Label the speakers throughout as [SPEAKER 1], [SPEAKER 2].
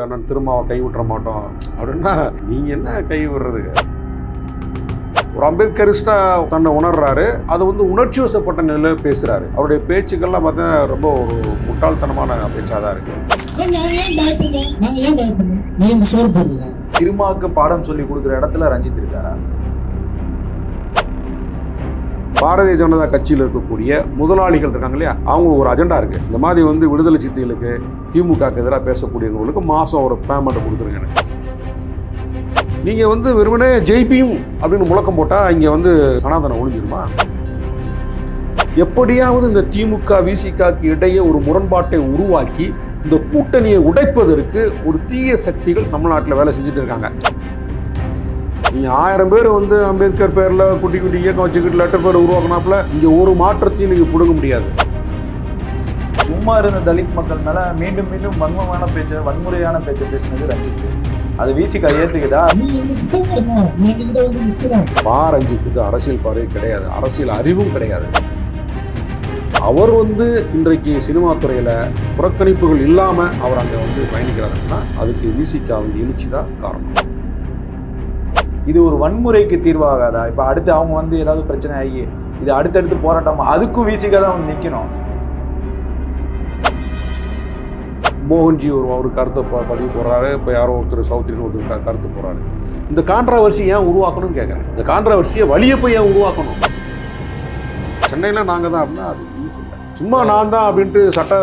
[SPEAKER 1] அண்ணன் திருமாவை கை விட்டுற மாட்டோம் அப்படின்னா நீங்கள் என்ன கை விடுறதுக்கு? ஒரு அம்பேத்கரிஸ்டா தன்னை உணர்றாரு, அது வந்து உணர்ச்சி வசப்பட்ட நிலையில் பேசுகிறாரு. அவருடைய பேச்சுக்கள்லாம் பார்த்தீங்கன்னா ரொம்ப ஒரு முட்டாள்தனமான பேச்சாக தான் இருக்கு.
[SPEAKER 2] திருமாவுக்கு பாடம் சொல்லி கொடுக்குற இடத்துல ரஞ்சித் இருக்காரா?
[SPEAKER 1] பாரதிய ஜனதா கட்சியில் இருக்கக்கூடிய முதலாளிகள் இருக்காங்க இல்லையா, அவங்களுக்கு ஒரு அஜெண்டா இருக்கு. இந்த மாதிரி வந்து விடுதலை சிறுத்தைகளுக்கு திமுகக்கு எதிராக பேசக்கூடியவங்களுக்கு மாதம் ஒரு பேமெண்ட் கொடுத்துருங்க. எனக்கு நீங்கள் வந்து வெறுமனே ஜெயிப்பியும் அப்படின்னு முழக்கம் போட்டால் இங்கே வந்து சனாதனம் ஒழிஞ்சிருமா? எப்படியாவது இந்த திமுக விசிகாக்கு இடையே ஒரு முரண்பாட்டை உருவாக்கி இந்த கூட்டணியை உடைப்பதற்கு ஒரு தீய சக்திகள் தமிழ்நாட்டில் வேலை செஞ்சுட்டு இருக்காங்க. நீங்கள் 1000 பேர் வந்து அம்பேத்கர் பேரில் குட்டி குட்டி இயக்கம் வச்சுக்கிட்டு லெட்டர் பேர் உருவாக்கினாப்புல இங்கே ஒரு மாற்றத்தையும் நீங்கள் பிடுங்க முடியாது.
[SPEAKER 2] சும்மா இருந்த தலித் மக்கள் மேலே மீண்டும் மீண்டும் வன்முறையான பேச்சை பேசினது ரஞ்சித். அது விசிகா ஏற்றுக்குதா?
[SPEAKER 1] ரஞ்சித்துக்கு அரசியல் பார்வை கிடையாது, அரசியல் அறிவும் கிடையாது. அவர் வந்து இன்றைக்கு சினிமா துறையில் புறக்கணிப்புகள் இல்லாமல் அவர் அங்கே வந்து பயணிக்கிறாருன்னா அதுக்கு விசிகாவின் எழுச்சி தான் காரணம்.
[SPEAKER 2] இது ஒரு வன்முறைக்கு தீர்வாகாதா? இப்போ அடுத்து அவங்க வந்து ஏதாவது பிரச்சனை ஆகி இது அடுத்தடுத்து போராட்டம், அதுக்கும் விசிகா தான் வந்து நிற்கணும்.
[SPEAKER 1] மோகன்ஜி ஒரு கருத்தை பதிவு போடுறாரு, இப்போ யாரோ ஒருத்தர் சௌத்ரின்னு ஒருத்தர் கருத்து போடுறாரு. இந்த கான்ட்ரவர்சி ஏன் உருவாக்கணும்னு கேட்குறேன். இந்த கான்ட்ரவர்சியை வழியை போய் ஏன் உருவாக்கணும்? சென்னையில் நாங்கள் தான் அப்படின்னா அது சும்மா நான் தான் அப்படின்ட்டு சட்ட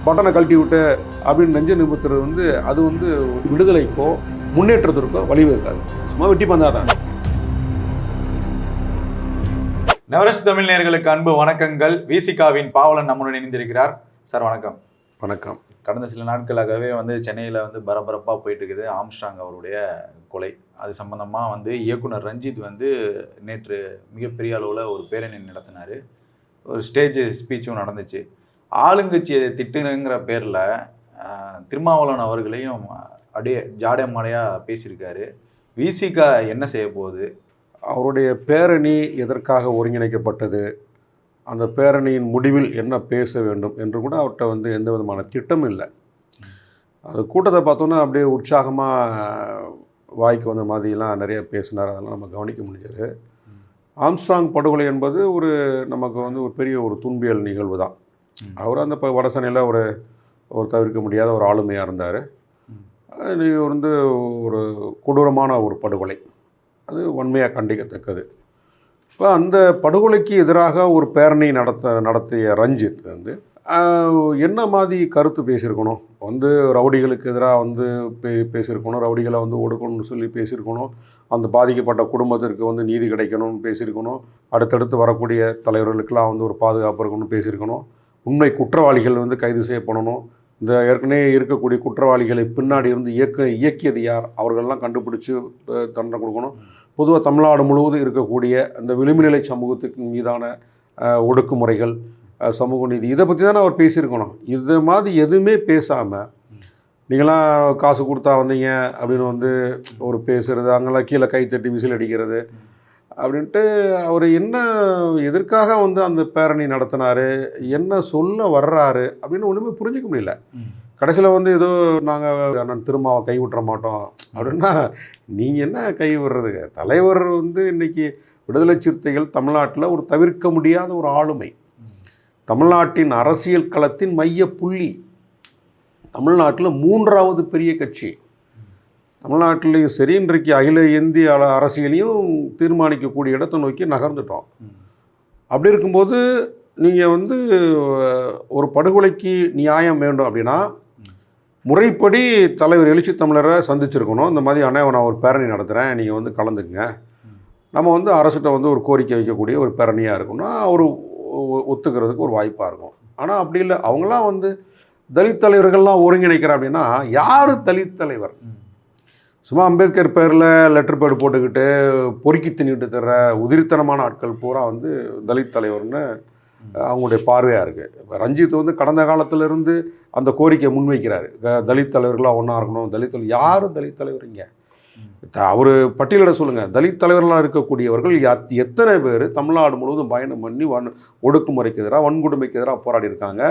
[SPEAKER 1] பட்டனை கழட்டி விட்டு அப்படின்னு நெஞ்ச நிமித்துறது வந்து அது வந்து விடுதலைக்கோ முன்னேற்றத்திற்கோ வழிவகுக்காது. சும்மா வெட்டி பந்தாதான்.
[SPEAKER 2] நவரஸ் தமிழ் நேயர்களுக்கு அன்பு வணக்கங்கள். விசிகாவின் பாவலன் நம்முடன் இணைந்திருக்கிறார். சார் வணக்கம்.
[SPEAKER 1] வணக்கம்.
[SPEAKER 2] கடந்த சில நாட்களாகவே வந்து சென்னையில் வந்து பரபரப்பாக போயிட்டு இருக்குது ஆம்ஸ்ட்ராங் அவருடைய கொலை. அது சம்பந்தமாக வந்து இயக்குனர் ரஞ்சித் வந்து நேற்று மிகப்பெரிய அளவில் ஒரு பேரணி நடத்தினார். ஒரு ஸ்டேஜ் ஸ்பீச்சும் நடந்துச்சு. ஆளுங்கட்சியை திட்டுங்கிற பேரில் திருமாவளவன் அவர்களையும் அப்படியே ஜாடை மாடையாக பேசியிருக்காரு. விசிகா என்ன செய்ய போகுது?
[SPEAKER 1] அவருடைய பேரணி எதற்காக ஒருங்கிணைக்கப்பட்டது, அந்த பேரணியின் முடிவில் என்ன பேச வேண்டும் என்று கூட அவர்கிட்ட வந்து எந்த விதமான திட்டமும் இல்லை. அது கூட்டத்தை பார்த்தோன்னா அப்படியே உற்சாகமாக வாய்க்கு வந்த மாதிரிலாம் நிறைய பேசினார். அதெல்லாம் நம்ம கவனிக்க முடிஞ்சது. ஆம்ஸ்ட்ராங் படுகொலை என்பது நமக்கு வந்து ஒரு பெரிய ஒரு துன்பியல் நிகழ்வு தான். அவர் அந்த வடசனையில் ஒரு தவிர்க்க முடியாத ஒரு ஆளுமையாக இருந்தார். வந்து ஒரு கொடூரமான ஒரு படுகொலை, அது வன்மையாக கண்டிக்கத்தக்கது. இப்போ அந்த படுகொலைக்கு எதிராக ஒரு பேரணி நடத்திய ரஞ்சித் வந்து என்ன மாதிரி கருத்து பேசியிருக்கணும்? வந்து ரவுடிகளுக்கு எதிராக வந்து பேசியிருக்கணும், ரவுடிகளை வந்து ஒடுக்கணும்னு சொல்லி பேசியிருக்கணும், அந்த பாதிக்கப்பட்ட குடும்பத்திற்கு வந்து நீதி கிடைக்கணும்னு பேசியிருக்கணும், அடுத்தடுத்து வரக்கூடிய தலைவர்களுக்கெல்லாம் வந்து ஒரு பாதுகாப்பு இருக்கணும்னு பேசியிருக்கணும், உண்மை குற்றவாளிகள் வந்து கைது செய்யப்படணும், இந்த ஏற்கனவே இருக்கக்கூடிய குற்றவாளிகளை பின்னாடி இருந்து இயக்கியது யார், அவர்களெல்லாம் கண்டுபிடிச்சி தண்டனை கொடுக்கணும். பொதுவாக தமிழ்நாடு முழுவதும் இருக்கக்கூடிய அந்த விளிம்புநிலை சமூகத்துக்கு மீதான ஒடுக்குமுறைகள், சமூக நீதி, இதை பற்றி தானே அவர் பேசியிருக்கணும். இது மாதிரி எதுவுமே பேசாமல் நீங்களாம் காசு கொடுத்தா வந்தீங்க அப்படின்னு வந்து ஒரு பேசுகிறது, அங்கெல்லாம் கீழே கை தட்டி விசில் அடிக்கிறது அப்படின்ட்டு அவர் என்ன எதற்காக வந்து அந்த பேரணி நடத்தினார், என்ன சொல்ல வர்றாரு அப்படின்னு ஒன்றுமே புரிஞ்சிக்க முடியல. கடைசியில் வந்து ஏதோ நாங்கள் அண்ணன் திருமாவை கை விட்டுற மாட்டோம் அப்படின்னா நீங்கள் என்ன கை விடுறதுக்கு? தலைவர் வந்து இன்றைக்கி விடுதலை சிறுத்தைகள் தமிழ்நாட்டில் ஒரு தவிர்க்க முடியாத ஒரு ஆளுமை, தமிழ்நாட்டின் அரசியல் களத்தின் மைய புள்ளி, தமிழ்நாட்டில் 3வது பெரிய கட்சி, தமிழ்நாட்டிலையும் சரி இன்றைக்கு அகில இந்திய அரசியலையும் தீர்மானிக்கக்கூடிய இடத்தை நோக்கி நகர்ந்துட்டோம். அப்படி இருக்கும்போது நீங்கள் வந்து ஒரு படுகொலைக்கு நியாயம் வேண்டும் அப்படின்னா முறைப்படி தலைவர் எழுச்சி தமிழரை சந்திச்சிருக்கணும். இந்த மாதிரி நான் ஒரு பேரணி நடத்துகிறேன், நீங்கள் வந்து கலந்துக்குங்க, நம்ம வந்து அரசுகிட்ட வந்து ஒரு கோரிக்கை வைக்கக்கூடிய ஒரு பேரணியாக இருக்குன்னா அவர் ஒத்துக்கிறதுக்கு ஒரு வாய்ப்பாக இருக்கும். ஆனால் அப்படி இல்லை. அவங்களாம் வந்து தலித் தலைவர்கள்லாம் ஒருங்கிணைக்கிறேன் அப்படின்னா யார் தலித் தலைவர்? சும்மா அம்பேத்கர் பேரில் லெட்டர் பேடு போட்டுக்கிட்டு பொறுக்கி தின்னிட்டு தர்ற உதிரித்தனமான ஆட்கள் பூரா வந்து தலித் தலைவர்னு அவங்களுடைய பார்வையாக இருக்குது. இப்போ ரஞ்சித் வந்து கடந்த காலத்திலிருந்து அந்த கோரிக்கையை முன்வைக்கிறாரு, தலித் தலைவர்களாக ஒன்றா இருக்கணும். யார் தலித் தலைவர்? இங்கே அவர் பட்டியலிட சொல்லுங்கள், தலித் தலைவர்களாக இருக்கக்கூடியவர்கள் எத்தனை பேர் தமிழ்நாடு முழுவதும் பயணம் பண்ணி ஒடுக்குமுறைக்கு எதிராக, வன்கொடுமைக்கு எதிராக போராடி இருக்காங்க.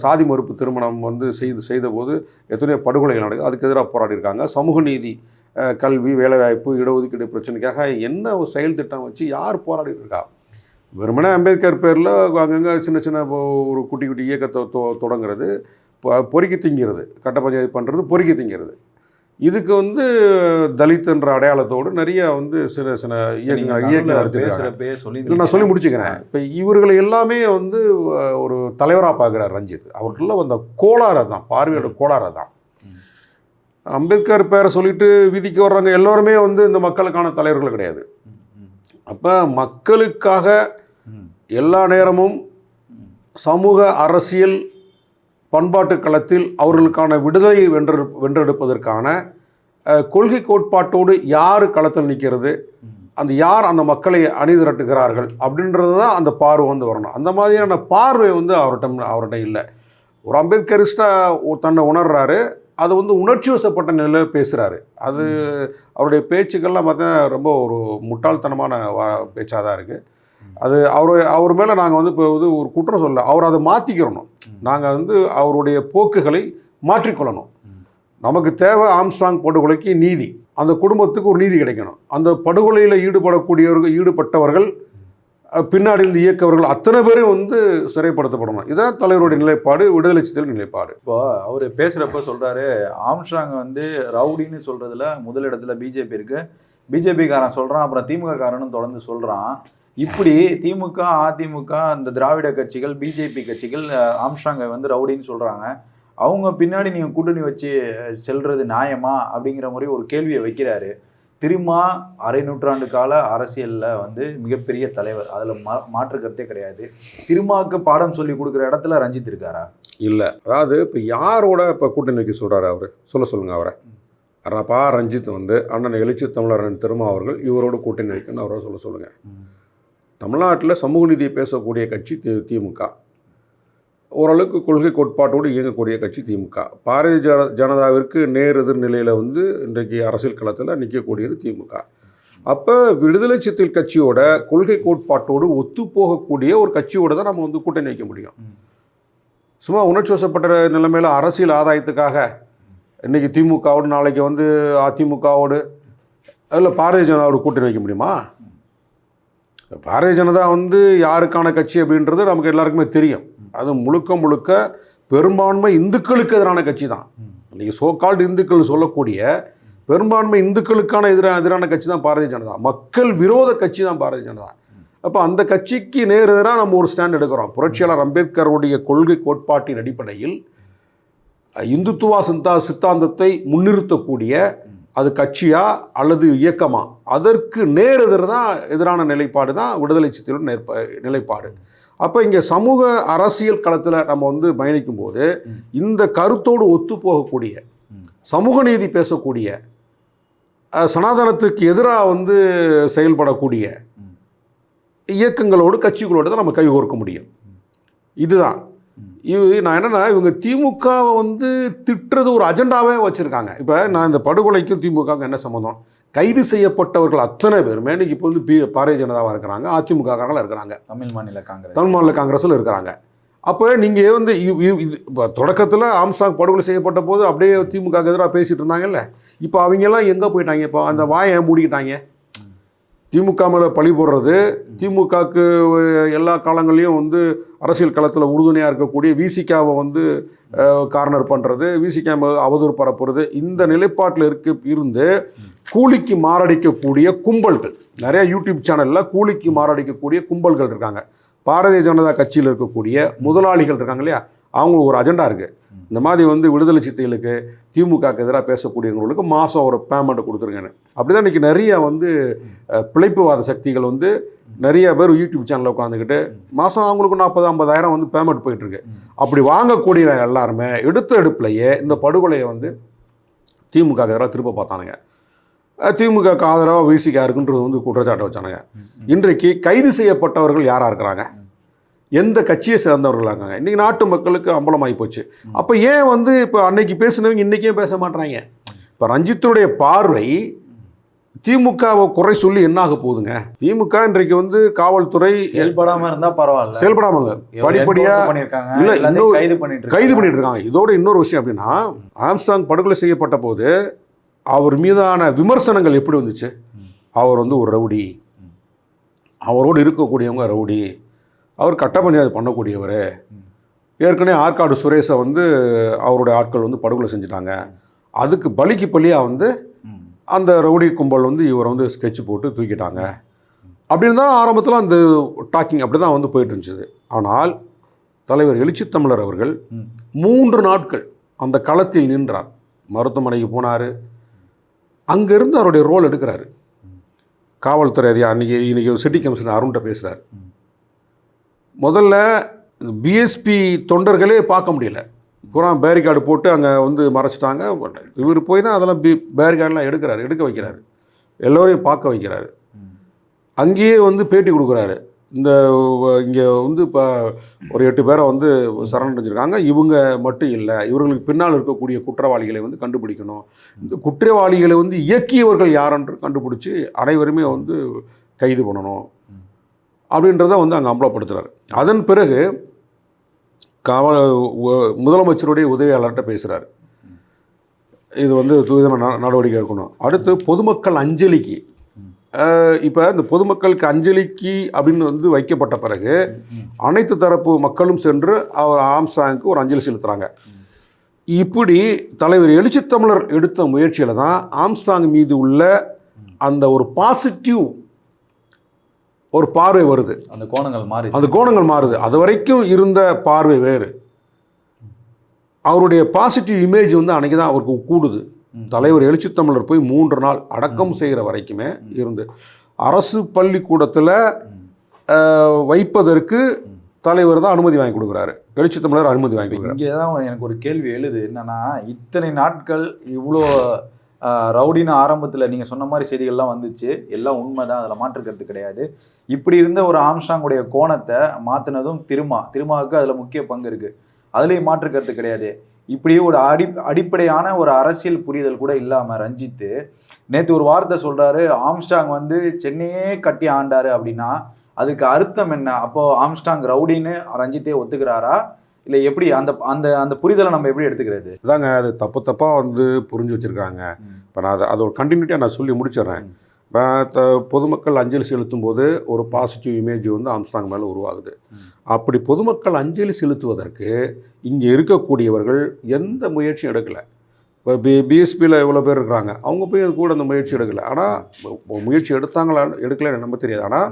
[SPEAKER 1] சாதி மறுப்பு திருமணம் வந்து செய்தபோது எத்தனையோ படுகொலைகள் நடக்குது, அதுக்கு எதிராக போராடி இருக்காங்க. சமூக நீதி, கல்வி, வேலைவாய்ப்பு, இடஒதுக்கீடு பிரச்சனைக்காக என்ன ஒரு செயல் திட்டம் வச்சு யார் போராடிட்டு இருக்கா? வெறுமனே அம்பேத்கர் பேரில் அங்கங்கே சின்ன சின்ன ஒரு குட்டி குட்டி இயக்கத்தை தொடங்குறது, பொறுக்கி திங்கிறது, கட்ட பஞ்சாயத்து பண்ணுறது, பொறுக்கி திங்கிறது. இதுக்கு வந்து தலித் என்ற அடையாளத்தோடு நிறைய வந்து சில சில இயக்கங்கள் நடத்திருக்காங்க. நான் சொல்லி முடிச்சுக்கிறேன். இப்போ இவர்களை எல்லாமே வந்து ஒரு தலைவராக பார்க்குறார் ரஞ்சித். அவர்களில் வந்த கோளாறு தான், பார்வையோட கோளாறு தான். அம்பேத்கர் பேரை சொல்லிட்டு வீதிக்கு வர்றாங்க எல்லோருமே வந்து இந்த மக்களுக்கான தலைவர்கள் கிடையாது. அப்போ மக்களுக்காக எல்லா நேரமும் சமூக, அரசியல், பண்பாட்டு களத்தில் அவர்களுக்கான விடுதலையை வென்றெடுப்பதற்கான கொள்கை கோட்பாட்டோடு யார் களத்தில் நிற்கிறது, அந்த யார் அந்த மக்களை அணிதிரட்டுகிறார்கள் அப்படின்றது தான் அந்த பார்வை வந்து வரணும். அந்த மாதிரியான பார்வை வந்து அவர்கிட்ட இல்லை. ஒரு அம்பேத்கரிஸ்டாக தன்னை உணர்றாரு, அது வந்து உணர்ச்சி வசப்பட்ட நிலையில் பேசுகிறாரு. அது அவருடைய பேச்சுக்கள்லாம் பார்த்தீங்கன்னா ரொம்ப ஒரு முட்டாள்தனமான பேச்சாக தான் இருக்குது. அது அவர் மேலே நாங்கள் வந்து இப்போ வந்து ஒரு குற்றம் சொல்ல, அவர் அதை மாற்றிக்கிறணும். நாங்கள் வந்து அவருடைய போக்குகளை மாற்றிக்கொள்ளணும். நமக்கு தேவை ஆம்ஸ்ட்ராங் படுகொலைக்கு நீதி, அந்த குடும்பத்துக்கு ஒரு நீதி கிடைக்கணும். அந்த படுகொலையில் ஈடுபட்டவர்கள் பின்னாடி இருந்து இயக்கவர்கள் அத்தனை பேரும் வந்து சிறைப்படுத்தப்படணும். இதுதான் தலைவருடைய நிலைப்பாடு, விடுதலை சிறுத்தைகள் நிலைப்பாடு.
[SPEAKER 2] இப்போ அவர் பேசுகிறப்ப சொல்கிறாரு, ஆம்ஸ்ட்ராங் வந்து ரவுடின்னு சொல்கிறதுல முதலிடத்துல பிஜேபி இருக்குது, பிஜேபிக்காரன் சொல்கிறான், அப்புறம் திமுக காரனும் தொடர்ந்து சொல்கிறான். இப்படி திமுக, அதிமுக, இந்த திராவிட கட்சிகள், பிஜேபி கட்சிகள் ஆம்ஸ்ட்ராங்கை வந்து ரவுடின்னு சொல்கிறாங்க. அவங்க பின்னாடி நீங்கள் கூட்டணி வச்சு செல்றது நியாயமா அப்படிங்கிற மாதிரி ஒரு கேள்வியை வைக்கிறாரு. திரும்ப அரை நூற்றாண்டு கால அரசியலில் வந்து மிகப்பெரிய தலைவர், அதில் மாற்று கருத்தே கிடையாது. திருமாவுக்கு பாடம் சொல்லி கொடுக்குற இடத்துல ரஞ்சித் இருக்காரா? இல்லை.
[SPEAKER 1] அதாவது இப்போ யாரோட இப்போ கூட்டணி வைக்க சொல்கிறாரு அவர் சொல்லுங்கள் அவரை. அப்பா ரஞ்சித் வந்து அண்ணன் எழுச்சி தமிழரன் திருமா அவர்கள் இவரோட கூட்டணி வைக்கணும்னு அவரை சொல்லுங்கள். தமிழ்நாட்டில் சமூக நீதியை பேசக்கூடிய கட்சி திமுக, ஓரளவுக்கு கொள்கை கோட்பாட்டோடு இயங்கக்கூடிய கட்சி திமுக. பாரதிய ஜனதாவிற்கு நேர் எதிர் நிலையில் வந்து இன்றைக்கு அரசியல் களத்தில் நிற்கக்கூடியது திமுக. அப்போ விடுதலை சிறுத்தைகள் கட்சியோட கொள்கை கோட்பாட்டோடு ஒத்து போகக்கூடிய ஒரு கட்சியோடு தான் நம்ம வந்து கூட்டணி வைக்க முடியும். சும்மா உணர்ச்சி வசப்பட்ட நிலைமையில் அரசியல் ஆதாயத்துக்காக இன்றைக்கி திமுகவோடு நாளைக்கு வந்து அதிமுகவோடு அதில் பாரதிய ஜனதாவோட கூட்டணி வைக்க முடியுமா? பாரதிய ஜனதா வந்து யாருக்கான கட்சி அப்படின்றது நமக்கு எல்லாருக்குமே தெரியும். அது முழுக்க பெரும்பான்மை இந்துக்களுக்கு எதிரான கட்சி தான். இன்றைக்கி சோகால்டு இந்துக்கள் சொல்லக்கூடிய பெரும்பான்மை இந்துக்களுக்கான எதிரான கட்சி தான் பாரதிய ஜனதா. மக்கள் விரோத கட்சி தான் பாரதிய ஜனதா. அப்போ அந்த கட்சிக்கு நேர் எதிராக நம்ம ஒரு ஸ்டாண்ட் எடுக்கிறோம். புரட்சியாளர் அம்பேத்கருடைய கொள்கை கோட்பாட்டின் அடிப்படையில் இந்துத்துவா சித்தாந்தத்தை முன்னிறுத்தக்கூடிய அது கட்சியா அல்லது இயக்கமா, அதற்கு நேர் எதிரான நிலைப்பாடு தான் விடுதலை சிறுத்தைகளோட நிலைப்பாடு. அப்போ இங்கே சமூக அரசியல் களத்தில் நம்ம வந்து பயணிக்கும் போது இந்த கருத்தோடு ஒத்து போகக்கூடிய, சமூக நீதி பேசக்கூடிய, சனாதனத்துக்கு எதிராக வந்து செயல்படக்கூடிய இயக்கங்களோடு கட்சிகளோடு தான் நம்ம கைகோர்க்க முடியும். இதுதான் நான் என்னென்னா, இவங்க திமுகவை வந்து திட்டுறது ஒரு அஜெண்டாவே வச்சுருக்காங்க. இப்போ நான் இந்த படுகொலைக்கும் திமுகவுக்கும் என்ன சம்மந்தம்? கைது செய்யப்பட்டவர்கள் அத்தனை பேருமே இன்றைக்கி இப்போ வந்து பாரதிய ஜனதாவாக இருக்கிறாங்க, அதிமுககாரங்களாக இருக்கிறாங்க, தமிழ் மாநில காங்கிரஸில் இருக்கிறாங்க. அப்போ நீங்கள் வந்து இப்போ தொடக்கத்தில் ஆம்ஸ்ட்ராங் படுகொலை செய்யப்பட்ட போது அப்படியே திமுக எதிராக பேசிகிட்டு இருந்தாங்கல்ல, இப்போ அவங்கெல்லாம் எங்கே போயிட்டாங்க? இப்போ அந்த வாயை மூடிக்கிட்டாங்க. திமுக மேலே பழி போடுறது, திமுகவுக்கு எல்லா காலங்கள்லையும் வந்து அரசியல் களத்தில் உறுதுணையாக இருக்கக்கூடிய விசிகாவை வந்து கார்னர் பண்ணுறது, விசிகா அவதூறு பரப்புறது, இந்த நிலைப்பாட்டில் இருந்து கூலிக்கு மாரடிக்கக்கூடிய கும்பல்கள் நிறைய யூடியூப் சேனலில் கூலிக்கு மாரடிக்கக்கூடிய கும்பல்கள் இருக்காங்க. பாரதிய ஜனதா கட்சியில் இருக்கக்கூடிய முதலாளிகள் இருக்காங்க இல்லையா, அவங்களுக்கு ஒரு அஜெண்டா இருக்குது. இந்த மாதிரி வந்து விடுதலை சிறுத்தைகளுக்கு திமுகவுக்கு எதிராக பேசக்கூடியவங்களுக்கு மாதம் ஒரு பேமெண்ட்டை கொடுத்துருங்கன்னு. அப்படி தான் இன்றைக்கி நிறைய வந்து பிழைப்புவாத சக்திகள் வந்து நிறைய பேர் யூடியூப் சேனலில் உட்காந்துக்கிட்டு மாதம் அவங்களுக்கு 40,000-50,000 வந்து பேமெண்ட் போயிட்டுருக்கு. அப்படி வாங்கக்கூடிய எல்லாருமே எடுப்பிலையே இந்த படுகொலையை வந்து திமுகவுக்கு எதிராக திரும்ப பார்த்தானுங்க. திமுகவுக்கு ஆதரவாக விசிகா இருக்குன்றது வந்து குற்றச்சாட்டை வச்சானுங்க. இன்றைக்கு கைது செய்யப்பட்டவர்கள் யாராக இருக்கிறாங்க? எந்த கட்சியை சேர்ந்தவர்களாக இருக்காங்க? இன்றைக்கி நாட்டு மக்களுக்கு அம்பலமாகி போச்சு. அப்போ ஏன் வந்து இப்போ அன்னைக்கு பேசினவங்க இன்றைக்கே பேச மாட்டாங்க? இப்போ ரஞ்சித்துடைய பார்வை திமுகவை குறை சொல்லி என்ன ஆக போகுதுங்க? திமுக இன்றைக்கு வந்து காவல்துறை
[SPEAKER 2] செயல்படாம இருந்தா பரவாயில்ல,
[SPEAKER 1] செயல்படாமல் படிப்படியா
[SPEAKER 2] இல்ல இன்னும் கைது பண்ணிட்டு
[SPEAKER 1] இருக்காங்க. இதோட இன்னொரு விஷயம் அப்படின்னா, ஆம்ஸ்ட்ராங் படுகொலை செய்யப்பட்ட போது அவர் மீதான விமர்சனங்கள் எப்படி வந்துச்சு? அவர் வந்து ஒரு ரவுடி, அவரோடு இருக்கக்கூடியவங்க ரவுடி, அவர் கட்ட பஞ்சாயத்து பண்ணக்கூடியவர், ஏற்கனவே ஆற்காடு சுரேஷை வந்து அவருடைய ஆட்கள் வந்து படுகொலை செஞ்சுட்டாங்க, அதுக்கு பலிக்கு பலியாக வந்து அந்த ரவுடி கும்பல் வந்து இவரை வந்து ஸ்கெட்ச் போட்டு தூக்கிட்டாங்க அப்படின்னு தான் ஆரம்பத்தில் அந்த டாக்கிங் அப்படி தான் வந்து போயிட்டு இருந்துச்சு. ஆனால் தலைவர் எழுச்சித் தமிழர் அவர்கள் 3 நாட்கள் அந்த களத்தில் நின்றார். மருத்துவமனைக்கு போனார், அங்கேருந்து அவருடைய ரோல் எடுக்கிறாரு. காவல்துறை அதிகாரி இன்னைக்கு சிட்டி கமிஷனர் அருண்கிட்ட பேசுகிறார். முதல்ல பிஎஸ்பி தொண்டர்களே பார்க்க முடியல, பூரா பேரிகார்டு போட்டு அங்கே வந்து மறைச்சிட்டாங்க. இவர் போய் தான் அதெல்லாம் பேரிகார்டெலாம் எடுக்க வைக்கிறாரு, எல்லோரையும் பார்க்க வைக்கிறாரு. அங்கேயே வந்து பேட்டி கொடுக்குறாரு. இங்கே வந்து இப்போ ஒரு 8 பேரை வந்து சரணடைஞ்சிருக்காங்க, இவங்க மட்டும் இல்லை, இவர்களுக்கு பின்னால் இருக்கக்கூடிய குற்றவாளிகளை வந்து கண்டுபிடிக்கணும், இந்த குற்றவாளிகளை வந்து இயக்கியவர்கள் யாரென்று கண்டுபிடிச்சி அனைவருமே வந்து கைது பண்ணணும் அப்படின்றத வந்து அங்கே அம்பலப்படுத்துகிறார். அதன் பிறகு முதலமைச்சருடைய உதவியாளர்கிட்ட பேசுகிறார், இது வந்து துரிதமான நடவடிக்கை எடுக்கணும். அடுத்து பொதுமக்கள் அஞ்சலிக்கு, இப்போ இந்த பொதுமக்களுக்கு அஞ்சலிக்கு அப்படின்னு வந்து வைக்கப்பட்ட பிறகு அனைத்து தரப்பு மக்களும் சென்று அவர் ஆம்ஸ்ட்ராங்குக்கு ஒரு அஞ்சலி செலுத்துகிறாங்க. இப்படி தலைவர் எழுச்சித் தமிழர் எடுத்த முயற்சியில் தான் ஆம்ஸ்ட்ராங் மீது உள்ள அந்த ஒரு பாசிட்டிவ் ஒரு பார்வை வருது. அந்த கோணங்கள் மாறுது. அது வரைக்கும் இருந்த பார்வை வேறு. அவருடைய பாசிட்டிவ் இமேஜ் வந்து அன்றைக்கி தான் அவருக்கு கூடுது. தலைவர் எழுச்சித் தமிழர் போய் 3 நாள் அடக்கம் செய்கிற வரைக்குமே இருந்து அரசு பள்ளிக்கூடத்தில் வைப்பதற்கு தலைவர் தான் அனுமதி வாங்கி கொடுக்குறாரு, எழுச்சித் தமிழர் அனுமதி வாங்கி கொடுக்குறாரு.
[SPEAKER 2] இங்கே தான் எனக்கு ஒரு கேள்வி எழுது, என்னன்னா இத்தனை நாட்கள் இவ்வளோ ரவுடின்னு ஆரம்பத்தில் நீங்கள் சொன்ன மாதிரி செய்திகள்லாம் வந்துச்சு, எல்லாம் உண்மை தான், அதில் மாற்றுக்கிறது கிடையாது. இப்படி இருந்த ஒரு ஆம்ஸ்ட்ராங்குடைய கோணத்தை மாற்றினதும் திருமாவுக்கு அதில் முக்கிய பங்கு இருக்குது, அதுலேயும் மாற்றுக்கிறது கிடையாது. இப்படி ஒரு அடிப்படையான ஒரு அரசியல் புரிதல் கூட இல்லாமல் ரஞ்சித்து நேற்று ஒரு வார்த்தை சொல்கிறாரு, ஆம்ஸ்ட்ராங் வந்து சென்னையே கட்டி ஆண்டார் அப்படின்னா அதுக்கு அர்த்தம் என்ன? அப்போது ஆம்ஸ்ட்ராங் ரவுடின்னு ரஞ்சித்தே ஒத்துக்கிறாரா, இல்லை எப்படி? அந்த அந்த அந்த புரிதலை நம்ம எப்படி எடுத்துக்கிறது?
[SPEAKER 1] அதாங்க, அது தப்பாக வந்து புரிஞ்சு வச்சுருக்காங்க. இப்போ நான் அதோட கண்டினியூட்டியாக நான் சொல்லி முடிச்சிடுறேன். இப்போ பொதுமக்கள் அஞ்சலி செலுத்தும் போது ஒரு பாசிட்டிவ் இமேஜ் வந்து ஆம்ஸ்ட்ராங் மேலே உருவாகுது. அப்படி பொதுமக்கள் அஞ்சலி செலுத்துவதற்கு இங்கே இருக்கக்கூடியவர்கள் எந்த முயற்சியும் எடுக்கலை. இப்போ பிஎஸ்பியில் இவ்வளோ பேர் இருக்கிறாங்க, அவங்க போய் அது கூட அந்த முயற்சி எடுக்கலை. ஆனால் முயற்சி எடுத்தாங்களா எடுக்கலைன்னு நம்ம தெரியாது. ஆனால்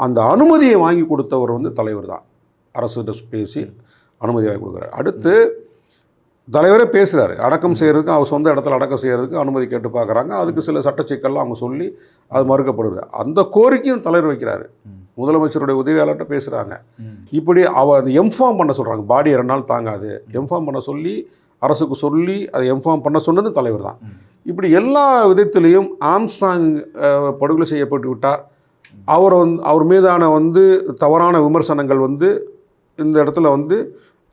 [SPEAKER 1] அந்த அனுமதியை வாங்கி கொடுத்தவர் வந்து தலைவர் தான். அரசு பேசி அனுமதி வாங்கி கொடுக்குறாரு. அடுத்து தலைவரே பேசுகிறாரு, அடக்கம் செய்கிறதுக்கு அவர் சொந்த இடத்துல அடக்கம் செய்கிறதுக்கு அனுமதி கேட்டு பார்க்குறாங்க. அதுக்கு சில சட்ட சிக்கல்லாம் அவங்க சொல்லி அது மறுக்கப்படுது. அந்த கோரிக்கையும் தலைவர் வைக்கிறாரு. முதலமைச்சருடைய உதவியாளர்கிட்ட பேசுகிறாங்க. இப்படி அந்த எம்ஃபார்ம் பண்ண சொல்கிறாங்க, பாடி 2 நாள் தாங்காது, எம்ஃபார்ம் பண்ண சொல்லி அரசுக்கு சொல்லி அதை எம்ஃபார்ம் பண்ண சொன்னது தலைவர் தான். இப்படி எல்லா விதத்திலையும் ஆம்ஸ்ட்ராங் படுகொலை செய்யப்பட்டு விட்டார். அவர் மீதான வந்து தவறான விமர்சனங்கள் வந்து இந்த இடத்துல வந்து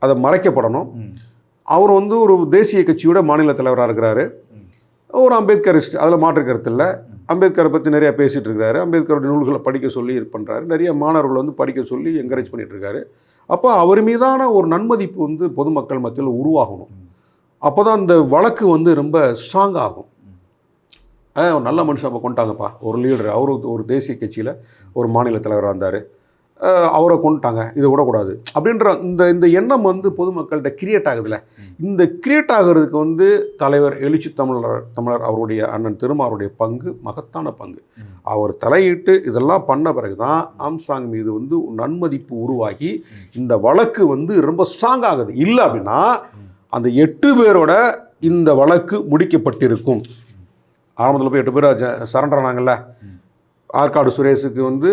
[SPEAKER 1] அதை மறைக்கப்படணும். அவர் வந்து ஒரு தேசிய கட்சியோட மாநில தலைவராக இருக்கிறாரு, ஒரு அம்பேத்கரிஸ்ட், அதில் மாற்று கருத்து இல்லை. அம்பேத்கரை பற்றி நிறையா பேசிகிட்டு இருக்கிறாரு, அம்பேத்கருடைய நூல்களை படிக்க சொல்லி இது பண்ணுறாரு, நிறைய மாணவர்கள் வந்து படிக்க சொல்லி என்கரேஜ் பண்ணிகிட்டு இருக்காரு. அப்போ அவர் மீதான ஒரு நன்மதிப்பு வந்து பொதுமக்கள் மத்தியில் உருவாகணும். அப்போ தான் அந்த வழக்கு வந்து ரொம்ப ஸ்ட்ராங் ஆகும். ஒரு நல்ல மனுஷன் அப்போ கொண்டாங்கப்பா, ஒரு லீடர், அவரு ஒரு தேசிய கட்சியில் ஒரு மாநில தலைவராக இருந்தார், அவரை கொண்டுட்டாங்க, இதை விடக்கூடாது அப்படின்ற இந்த எண்ணம் வந்து பொதுமக்கள்கிட்ட கிரியேட் ஆகுதுல்ல. இந்த கிரியேட் ஆகிறதுக்கு வந்து தலைவர் எழுச்சித் தமிழர் அவருடைய அண்ணன் திருமாருடைய பங்கு மகத்தான பங்கு. அவர் தலையிட்டு இதெல்லாம் பண்ண பிறகு தான் ஆம்ஸ்ட்ராங் மீது வந்து நன்மதிப்பு உருவாகி இந்த வழக்கு வந்து ரொம்ப ஸ்ட்ராங் ஆகுது. இல்லை அப்படின்னா அந்த 8 பேரோட இந்த வழக்கு முடிக்கப்பட்டிருக்கும். ஆரம்பத்தில் போய் 8 பேர் சரண்டர் ஆனாங்கல்ல. ஆற்காடு சுரேஷுக்கு வந்து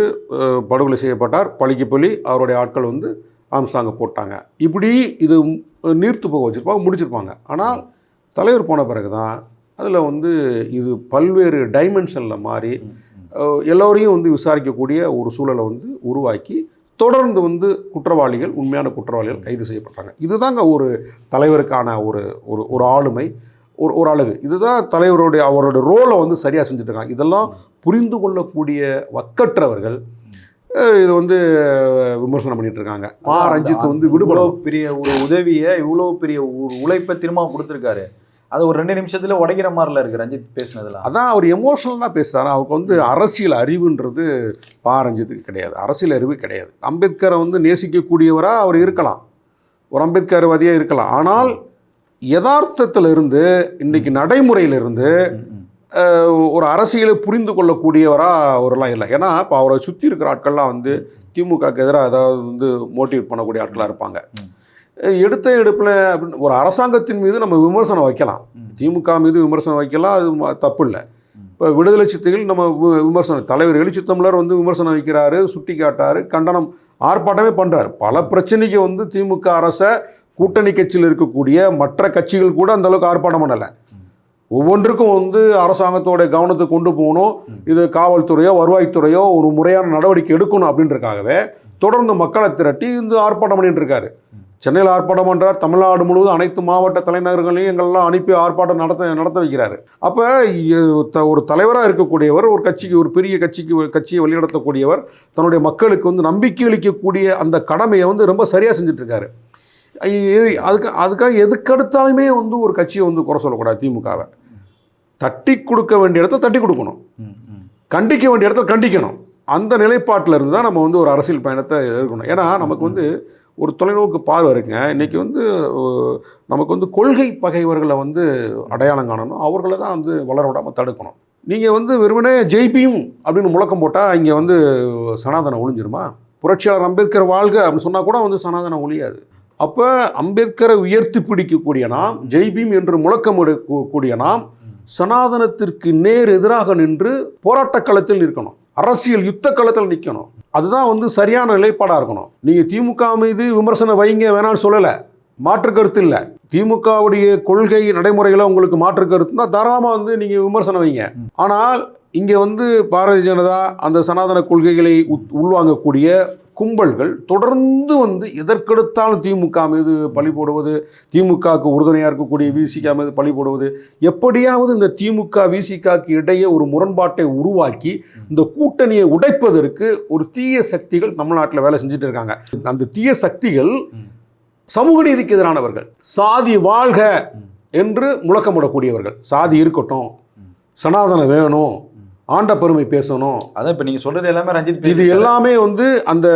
[SPEAKER 1] படுகொலை செய்யப்பட்டார், பழிக்கு பழி அவருடைய ஆட்கள் வந்து ஆம்ஸ்ட்ராங்கை போட்டாங்க. இப்படி இது நீர்த்து போக வச்சுருப்பாங்க, முடிச்சிருப்பாங்க. ஆனால் தலைவர் போன பிறகு தான் அதில் வந்து இது பல்வேறு டைமென்ஷனில் மாறி எல்லோரையும் வந்து விசாரிக்கக்கூடிய ஒரு சூழலை வந்து உருவாக்கி தொடர்ந்து வந்து குற்றவாளிகள், உண்மையான குற்றவாளிகள் கைது செய்யப்பட்டாங்க. இதுதாங்க ஒரு தலைவருக்கான ஒரு ஆளுமை, ஒரு அழகு. இதுதான் அவரோட ரோலை வந்து சரியாக செஞ்சுட்டு இருக்காங்க. இதெல்லாம் புரிந்து கொள்ளக்கூடிய வக்கற்றவர்கள் இது வந்து விமர்சனம் பண்ணிட்டு இருக்காங்க. ரஞ்சித் வந்து
[SPEAKER 3] இவ்வளோ பெரிய ஒரு உதவியை, இவ்வளோ பெரிய ஒரு உழைப்பை திரும்ப கொடுத்துருக்காரு. அது ஒரு 2 நிமிஷத்துல உடைக்கிற மாதிரில இருக்கு ரஞ்சித் பேசுனதுல.
[SPEAKER 1] அதான் அவர் எமோஷனலாக பேசுகிறாரு. அவருக்கு வந்து அரசியல் அறிவுன்றது ரஞ்சித்துக்கு கிடையாது, அரசியல் அறிவு கிடையாது. அம்பேத்கரை வந்து நேசிக்கக்கூடியவராக அவர் இருக்கலாம், ஒரு அம்பேத்கர்வாதியாக இருக்கலாம். ஆனால் யதார்த்தத்திலிருந்து இன்றைக்கி நடைமுறையிலிருந்து ஒரு அரசியலை புரிந்து கொள்ளக்கூடியவராக அவரெல்லாம் இல்லை. ஏன்னா இப்போ அவரை சுற்றி இருக்கிற ஆட்கள்லாம் வந்து திமுகவுக்கு எதிராக ஏதாவது வந்து மோட்டிவேட் பண்ணக்கூடிய ஆட்களாக இருப்பாங்க. எடுத்த எடுப்பில் அப்படின்னு ஒரு அரசாங்கத்தின் மீது நம்ம விமர்சனம் வைக்கலாம், திமுக மீது விமர்சனம் வைக்கலாம், அது தப்பு இல்லை. இப்போ விடுதலை சிறுத்தைகள் நம்ம விமர்சனம், தலைவர் எழுச்சி தமிழர் வந்து விமர்சனம் வைக்கிறாரு, சுட்டி காட்டாரு, கண்டனம் ஆர்ப்பாட்டமே பண்ணுறாரு. பல பிரச்சனைக்கு வந்து திமுக அரசை கூட்டணி கட்சியில் இருக்கக்கூடிய மற்ற கட்சிகள் கூட அந்தளவுக்கு ஆர்ப்பாட்டம் பண்ணலை. ஒவ்வொன்றுக்கும் வந்து அரசாங்கத்தோட கவனத்தை கொண்டு போகணும், இது காவல்துறையோ வருவாய்த்துறையோ ஒரு முறையான நடவடிக்கை எடுக்கணும் அப்படின்றக்காகவே தொடர்ந்து மக்களை திரட்டி இந்த ஆர்ப்பாட்டம் பண்ணிட்டு இருக்காரு. சென்னையில் ஆர்ப்பாட்டம் பண்ணுறார், தமிழ்நாடு முழுவதும் அனைத்து மாவட்ட தலைநகர்களையும் எங்கெல்லாம் அனுப்பி ஆர்ப்பாட்டம் நடத்த வைக்கிறாரு. அப்போ ஒரு தலைவராக இருக்கக்கூடியவர், ஒரு கட்சிக்கு, ஒரு பெரிய கட்சியை வழிநடத்தக்கூடியவர், தன்னுடைய மக்களுக்கு வந்து நம்பிக்கை அளிக்கக்கூடிய அந்த கடமையை வந்து ரொம்ப சரியாக செஞ்சிட்ருக்காரு. அதுக்காக எதுக்கெடுத்தாலுமே வந்து ஒரு கட்சியை வந்து குறை சொல்லக்கூடாது. திமுகவை தட்டி கொடுக்க வேண்டிய இடத்துல தட்டி கொடுக்கணும், கண்டிக்க வேண்டிய இடத்துல கண்டிக்கணும். அந்த நிலைப்பாட்டில் இருந்து தான் நம்ம வந்து ஒரு அரசியல் பயணத்தை இருக்கணும். ஏன்னா நமக்கு வந்து ஒரு தொலைநோக்கு பார்வை இருக்குங்க. இன்றைக்கி வந்து நமக்கு வந்து கொள்கை பகைவர்களை வந்து அடையாளம் காணணும், அவர்களை தான் வந்து வளர விடாமல் தடுக்கணும். நீங்கள் வந்து வெறுமனே ஜெய்பியும் அப்படின்னு முழக்கம் போட்டால் இங்கே வந்து சனாதனம் ஒழிஞ்சிருமா? புரட்சியாளர் அம்பேத்கர் வாழ்க அப்படின்னு சொன்னால் கூட வந்து சனாதனம் ஒழியாது. அப்போ அம்பேத்கரை உயர்த்தி பிடிக்கக்கூடிய நாம், ஜெய்பீம் என்று முழக்கம் எடுக்கக்கூடிய நாம், சனாதனத்திற்கு நேர் எதிராக நின்று போராட்ட களத்தில் நிற்கணும், அரசியல் யுத்த களத்தில் நிற்கணும். அதுதான் வந்து சரியான நிலைப்பாடாக இருக்கணும். நீங்கள் திமுக மீது விமர்சனம் வைங்க வேணான்னு சொல்லலை, மாற்று கருத்து இல்லை. திமுகவுடைய கொள்கை நடைமுறைகளை உங்களுக்கு மாற்று கருத்து தான் தாராளமாக வந்து நீங்கள் விமர்சனம் வைங்க. ஆனால் இங்கே வந்து பாரதிய ஜனதா அந்த சனாதன கொள்கைகளை உள்வாங்கக்கூடிய கும்பல்கள் தொடர்ந்து வந்து எதற்கெடுத்தாலும் திமுக மீது பழி போடுவது, திமுகவுக்கு உறுதுணையாக இருக்கக்கூடிய விசிகா மீது பழி போடுவது, எப்படியாவது இந்த திமுக விசிகாக்கு இடையே ஒரு முரண்பாட்டை உருவாக்கி இந்த கூட்டணியை உடைப்பதற்கு ஒரு தீய சக்திகள் தமிழ்நாட்டில் வேலை செஞ்சுட்டு இருக்காங்க. அந்த தீய சக்திகள் சமூக நீதிக்கு எதிரானவர்கள், சாதி வாழ்க என்று முழக்கமிடக்கூடியவர்கள். சாதி இருக்கட்டும், சனாதனம் வேணும், ஆண்ட பெருமை பேசணும்.
[SPEAKER 3] அதான் இப்போ நீங்கள் சொல்கிறது எல்லாமே ரஞ்சித்,
[SPEAKER 1] இது எல்லாமே வந்து அந்த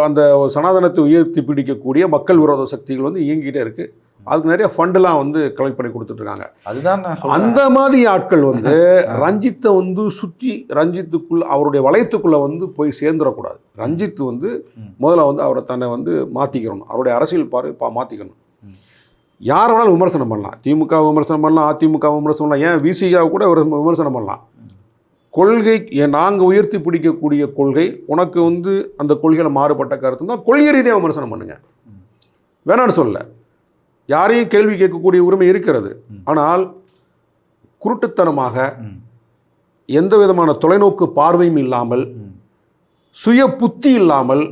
[SPEAKER 1] அந்த சனாதனத்தை உயர்த்தி பிடிக்கக்கூடிய மக்கள் விரோத சக்திகள் வந்து இயங்கிட்டே இருக்குது. அதுக்கு நிறைய ஃபண்டெலாம் வந்து கலெக்ட் பண்ணி கொடுத்துட்ருக்காங்க.
[SPEAKER 3] அதுதான்
[SPEAKER 1] அந்த மாதிரி ஆட்கள் வந்து ரஞ்சித்தை வந்து சுற்றி ரஞ்சித்துக்குள்ளே அவருடைய வளையத்துக்குள்ளே வந்து போய் சேர்ந்துடக்கூடாது. ரஞ்சித் வந்து முதல்ல வந்து அவரை தன்னை வந்து மாற்றிக்கணும், அவருடைய அரசியல் மாற்றிக்கணும். யாரை வேணாலும் விமர்சனம் பண்ணலாம், திமுக விமர்சனம் பண்ணலாம், அதிமுக விமர்சனம் பண்ணலாம், ஏன் விசிகாவை கூட ஒரு விமர்சனம் பண்ணலாம். கொள்கை நாங்கள் உயர்த்தி பிடிக்கக்கூடிய கொள்கை, உனக்கு வந்து அந்த கொள்கையில் மாறுபட்ட கருத்து தான் கொள்கை ரீதியாக விமர்சனம் பண்ணுங்க, வேணான்னு சொல்ல. யாரையும் கேள்வி கேட்கக்கூடிய உரிமை இருக்கிறது. ஆனால் குருட்டுத்தனமாக எந்த விதமான தொலைநோக்கு பார்வையும் இல்லாமல், சுய புத்தி இல்லாமல்,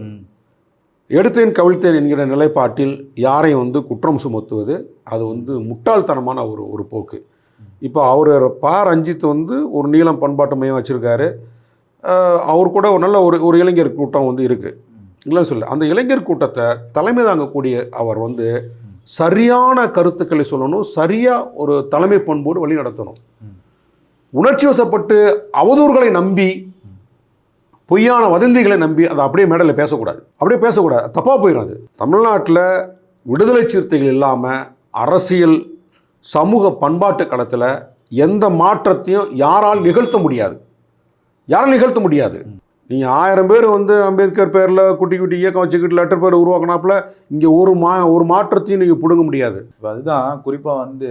[SPEAKER 1] எடுத்தேன் கவிழ்த்தேன் என்கிற நிலைப்பாட்டில் யாரையும் வந்து குற்றம் சுமத்துவது அது வந்து முட்டாள்தனமான ஒரு போக்கு. இப்போ அவர் ரஞ்சித் வந்து ஒரு நீளம் பண்பாட்டு மையம் வச்சுருக்காரு. அவர் கூட ஒரு நல்ல ஒரு இளைஞர் கூட்டம் வந்து இருக்குது, இல்லைன்னு சொல்ல. அந்த இளைஞர் கூட்டத்தை தலைமை தாங்கக்கூடிய அவர் வந்து சரியான கருத்துக்களை சொல்லணும், சரியாக ஒரு தலைமை பண்போடு வழி நடத்தணும். உணர்ச்சி வசப்பட்டு அவதூறுகளை நம்பி, பொய்யான வதந்திகளை நம்பி அதை அப்படியே மேடையில் பேசக்கூடாது, தப்பாக போயிடும். அது தமிழ்நாட்டில் விடுதலை சிறுத்தைகள் இல்லாமல் அரசியல் சமூக பண்பாட்டு களத்தில் எந்த மாற்றத்தையும் யாரால் நிகழ்த்த முடியாது. நீங்கள் 1000 பேர் வந்து அம்பேத்கர் பேரில் குட்டி இயக்கம் வச்சுக்கிட்டு லெட்டர் பேர் உருவாக்கினாப்புல இங்கே ஒரு மாற்றத்தையும் நீங்கள் பிடுங்க முடியாது.
[SPEAKER 3] இப்போ அதுதான் குறிப்பாக வந்து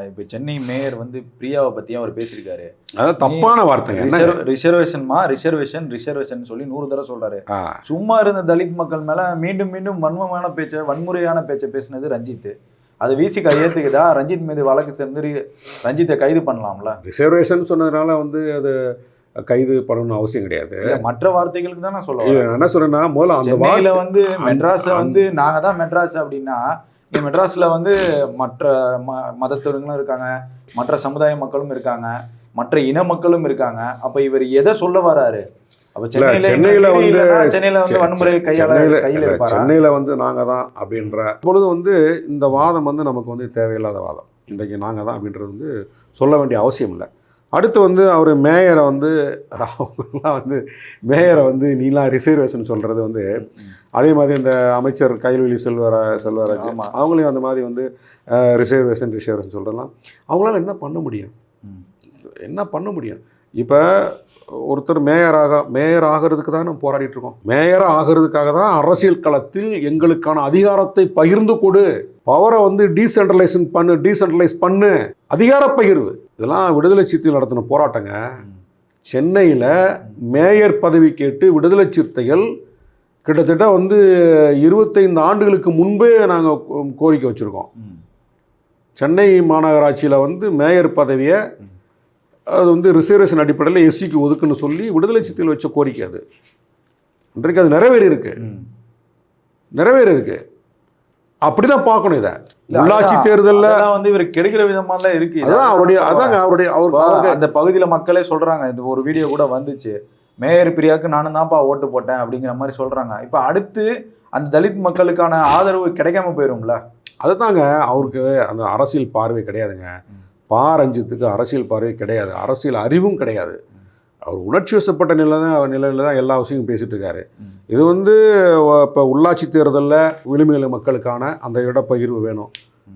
[SPEAKER 3] இப்போ சென்னை மேயர் வந்து பிரியாவை பற்றியும் அவர் பேசியிருக்காரு.
[SPEAKER 1] அதான் தப்பான வார்த்தைங்க.
[SPEAKER 3] ரிசர்வேஷன் சொல்லி 100 தடவை சொல்கிறாரு. சும்மா இருந்த தலித் மக்கள் மேலே மீண்டும் வன்முறையான பேச்சை பேசினது ரஞ்சித். அது விசிகா ஏற்றுக்குதா? ரஞ்சித் மீது வழக்கு சேர்ந்து ரஞ்சித்தை கைது பண்ணலாம்ல?
[SPEAKER 1] ரிசர்வேஷன் சொன்னதுனால வந்து அது கைது பண்ணணும்னு அவசியம் கிடையாது.
[SPEAKER 3] மற்ற வார்த்தைகளுக்கு தான் நான் சொல்லுவேன்.
[SPEAKER 1] என்ன சொல்றேன்னா, முதல்ல அந்த
[SPEAKER 3] வார்த்தையில வந்து மெட்ராஸை வந்து நாங்கள் தான் மெட்ராஸ் அப்படின்னா இங்கே மெட்ராஸில் வந்து மற்ற மதத்தவர்களும் இருக்காங்க, மற்ற சமுதாய மக்களும் இருக்காங்க, மற்ற இன மக்களும் இருக்காங்க. அப்போ இவர் எதை சொல்ல வராரு? அப்போ சென்னையில வந்து வன்முறை
[SPEAKER 1] சென்னையில வந்து நாங்கள் தான் அப்படின்ற பொழுது வந்து இந்த வாதம் வந்து நமக்கு வந்து தேவையில்லாத வாதம். இன்றைக்கு நாங்கள் தான் அப்படின்றது வந்து சொல்ல வேண்டிய அவசியம் இல்லை. அடுத்து வந்து அவர் மேயரை வந்து அவங்களாம் வந்து மேயரை வந்து நீலாம் ரிசர்வேஷன் சொல்கிறது வந்து அதே மாதிரி இந்த அமைச்சர் கைல்வெளி செல்வராஜ் அவங்களையும் அந்த மாதிரி வந்து ரிசர்வேஷன் சொல்கிறலாம். அவங்களால என்ன பண்ண முடியும்? இப்போ ஒருத்தர் மேயர் ஆகிறதுக்கு தான் நம்ம போராடிட்டு இருக்கோம். மேயர் ஆகிறதுக்காக தான் அரசியல் களத்தில் எங்களுக்கான அதிகாரத்தை பகிர்ந்து கொடு, பவரை வந்து டீசென்ட்ரலைஸ் பண்ணு, அதிகார பகிர்வு. இதெல்லாம் விடுதலை சிறுத்தைகள் நடத்தின போராட்டங்க. சென்னையில் மேயர் பதவி கேட்டு விடுதலை சிறுத்தைகள் கிட்டத்தட்ட வந்து 25 ஆண்டுகளுக்கு முன்பே நாங்கள் கோரிக்கை வச்சுருக்கோம். சென்னை மாநகராட்சியில் வந்து மேயர் பதவியை அது வந்து ரிசர்வேஷன் அடிப்படையில் எஸ்சிக்கு ஒதுக்குன்னு சொல்லி விடுதலை சிறுத்தைகள் வச்ச கோரிக்கை. அது இன்றைக்கு அது நிறைவேறி இருக்கு. அப்படிதான் பார்க்கணும். இதை உள்ளாட்சி தேர்தலில்
[SPEAKER 3] வந்து இவர் கெடுக்கிற விதமாலாம் இருக்கு.
[SPEAKER 2] அந்த பகுதியில் மக்களே சொல்றாங்க. இந்த ஒரு வீடியோ கூட வந்துச்சு, மேயர் பிரியாவுக்கு நானும் தான்ப்பா ஓட்டு போட்டேன் அப்படிங்கிற மாதிரி சொல்றாங்க. இப்போ அடுத்து அந்த தலித் மக்களுக்கான ஆதரவு கிடைக்காம போயிரும்ல. அதுதாங்க அவருக்கு அந்த அரசியல் பார்வை கிடையாதுங்க. ரஞ்சித்துக்கு அரசியல் பார்வை கிடையாது, அரசியல் அறிவும் கிடையாது. அவர் உணர்ச்சி வசப்பட்ட நிலையில் தான் எல்லா விஷயமும் பேசிகிட்டு இருக்காரு. இது வந்து இப்போ உள்ளாட்சி தேர்தலில் விளிம்புநிலை மக்களுக்கான அந்த இடப்பகிர்வு வேணும்.